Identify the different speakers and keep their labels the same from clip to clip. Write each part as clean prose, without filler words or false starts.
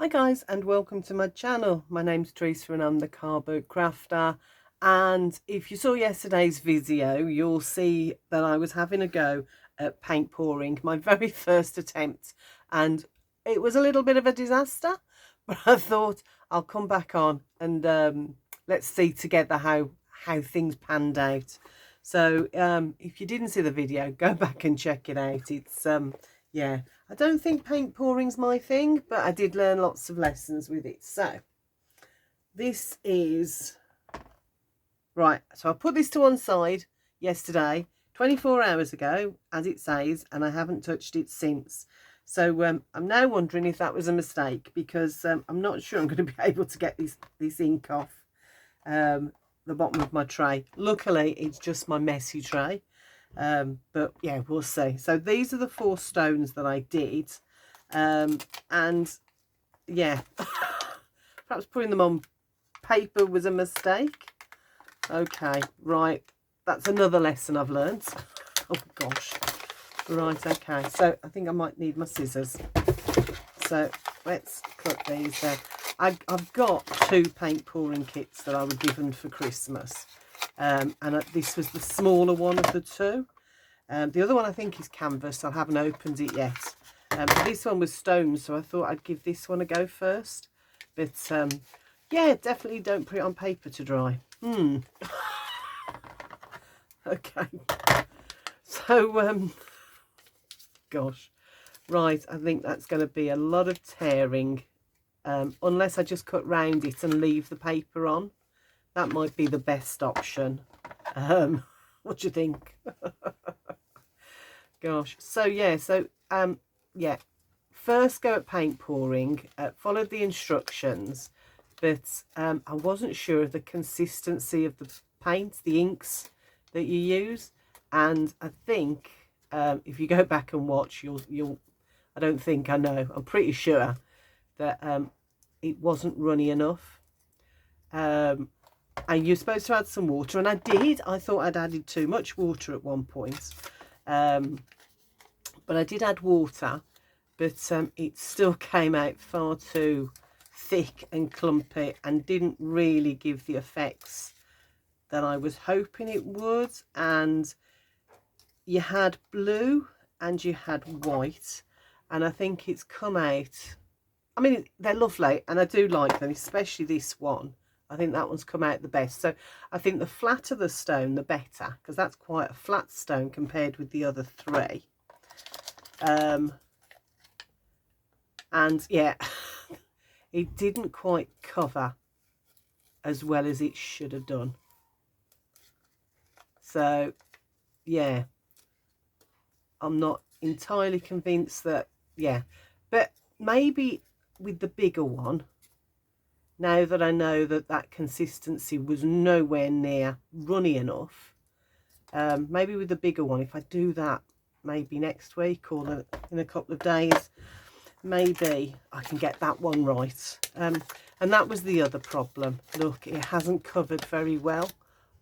Speaker 1: Hi guys, and welcome to my channel. My name's Teresa and I'm the car boat crafter, and if you saw yesterday's video you'll see that I was having a go at paint pouring, my very first attempt, and it was a little bit of a disaster, but I thought I'll come back on and let's see together how things panned out. So if you didn't see the video, go back and check it out. It's yeah, I don't think paint pouring's my thing, but I did learn lots of lessons with it. So this is right. So I put this to one side yesterday, 24 hours ago, as it says, and I haven't touched it since. So I'm now wondering if that was a mistake, because I'm not sure I'm going to be able to get this ink off the bottom of my tray. Luckily, it's just my messy tray. But yeah, we'll see. So these are the 4 stones that I did, and yeah, perhaps putting them on paper was a mistake. Okay, right, that's another lesson I've learned. Oh gosh. Right, okay, so I think I might need my scissors, so let's cut these down. I've got 2 paint pouring kits that I were given for Christmas, and this was the smaller one of the 2. The other one I think is canvas. I haven't opened it yet. But this one was stones, so I thought I'd give this one a go first. But yeah, definitely don't put it on paper to dry. Okay. So gosh, right, I think that's going to be a lot of tearing, unless I just cut round it and leave the paper on. That might be the best option. What do you think? Gosh, so yeah, yeah, first go at paint pouring, followed the instructions, but I wasn't sure of the consistency of the paint, the inks that you use, and I think if you go back and watch, you'll I don't think, I know, I'm pretty sure that it wasn't runny enough, and you're supposed to add some water, and I did. I thought I'd added too much water at one point, but I did add water, but it still came out far too thick and clumpy and didn't really give the effects that I was hoping it would. And you had blue and you had white, and I think it's come out, I mean, they're lovely and I do like them, especially this one. I think that one's come out the best. So I think the flatter the stone, the better, because that's quite a flat stone compared with the other 3. And yeah, it didn't quite cover as well as it should have done. So yeah, I'm not entirely convinced that, yeah, but maybe with the bigger one, now that I know that that consistency was nowhere near runny enough, maybe with the bigger one, if I do that maybe next week or in a couple of days, maybe I can get that one right. And that was the other problem. Look, it hasn't covered very well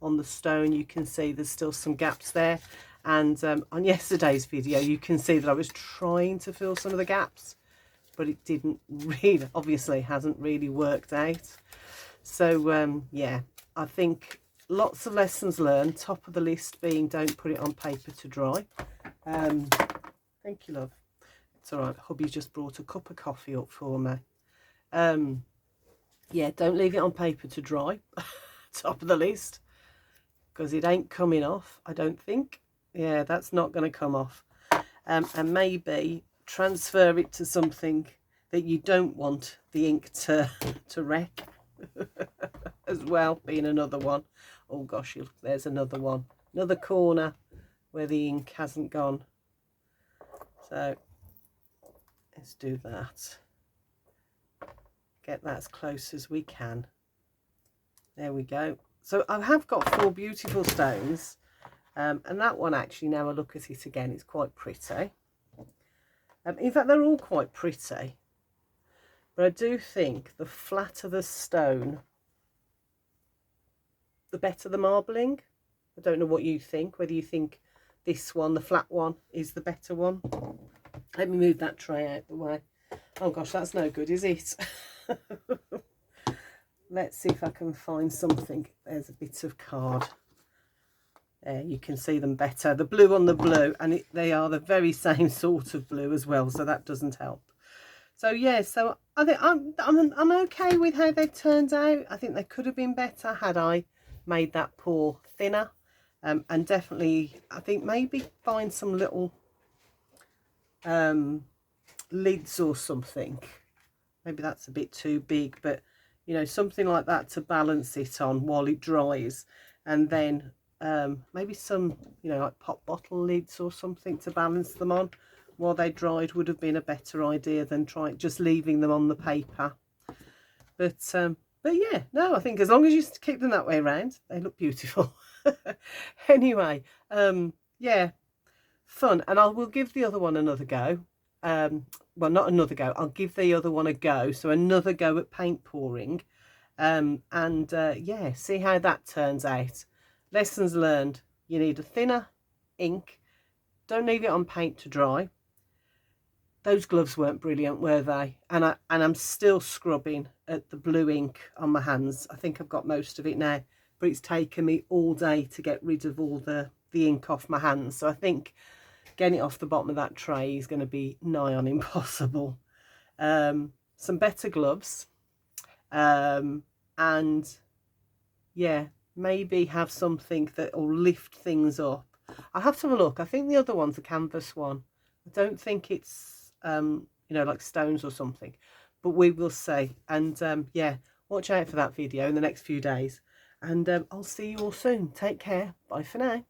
Speaker 1: on the stone. You can see there's still some gaps there, and on yesterday's video you can see that I was trying to fill some of the gaps, but it didn't really, obviously hasn't really worked out. So yeah, I think lots of lessons learned, top of the list being don't put it on paper to dry. Thank you, love. It's all right, hubby's just brought a cup of coffee up for me. Yeah, don't leave it on paper to dry. Top of the list, because it ain't coming off, I don't think. Yeah, that's not going to come off. And maybe transfer it to something that you don't want the ink to wreck as well, being another one. Oh gosh, there's another one, another corner where the ink hasn't gone. So let's do that. Get that as close as we can. There we go. So I have got 4 beautiful stones, and that one actually, now I look at it again, it's quite pretty. In fact, they're all quite pretty, but I do think the flatter the stone, the better the marbling. I don't know what you think, whether you think this one, the flat one, is the better one. Let me move that tray out the way. Oh gosh, that's no good, is it? Let's see if I can find something. There's a bit of card. There, you can see them better. The blue on the blue, and they are the very same sort of blue as well, so that doesn't help. So yeah, so I think I'm okay with how they turned out. I think they could have been better had I made that pour thinner. And definitely, I think maybe find some little lids or something. Maybe that's a bit too big, but you know, something like that to balance it on while it dries. And then maybe some, you know, like pop bottle lids or something to balance them on while they dried would have been a better idea than just leaving them on the paper. But yeah, no, I think as long as you keep them that way around, they look beautiful. Anyway, yeah, fun. And I will give the other one another go. Well, not another go, I'll give the other one a go. So another go at paint pouring. Yeah, see how that turns out. Lessons learned: you need a thinner ink. Don't leave it on paint to dry. Those gloves weren't brilliant, were they? And I'm still scrubbing at the blue ink on my hands. I think I've got most of it now, but it's taken me all day to get rid of all the ink off my hands. So I think getting it off the bottom of that tray is going to be nigh on impossible. Some better gloves, and yeah, maybe have something that will lift things up. I'll have to have a look. I think the other one's a canvas one. I don't think it's you know, like stones or something, but we will see. And yeah, watch out for that video in the next few days, and I'll see you all soon. Take care. Bye for now.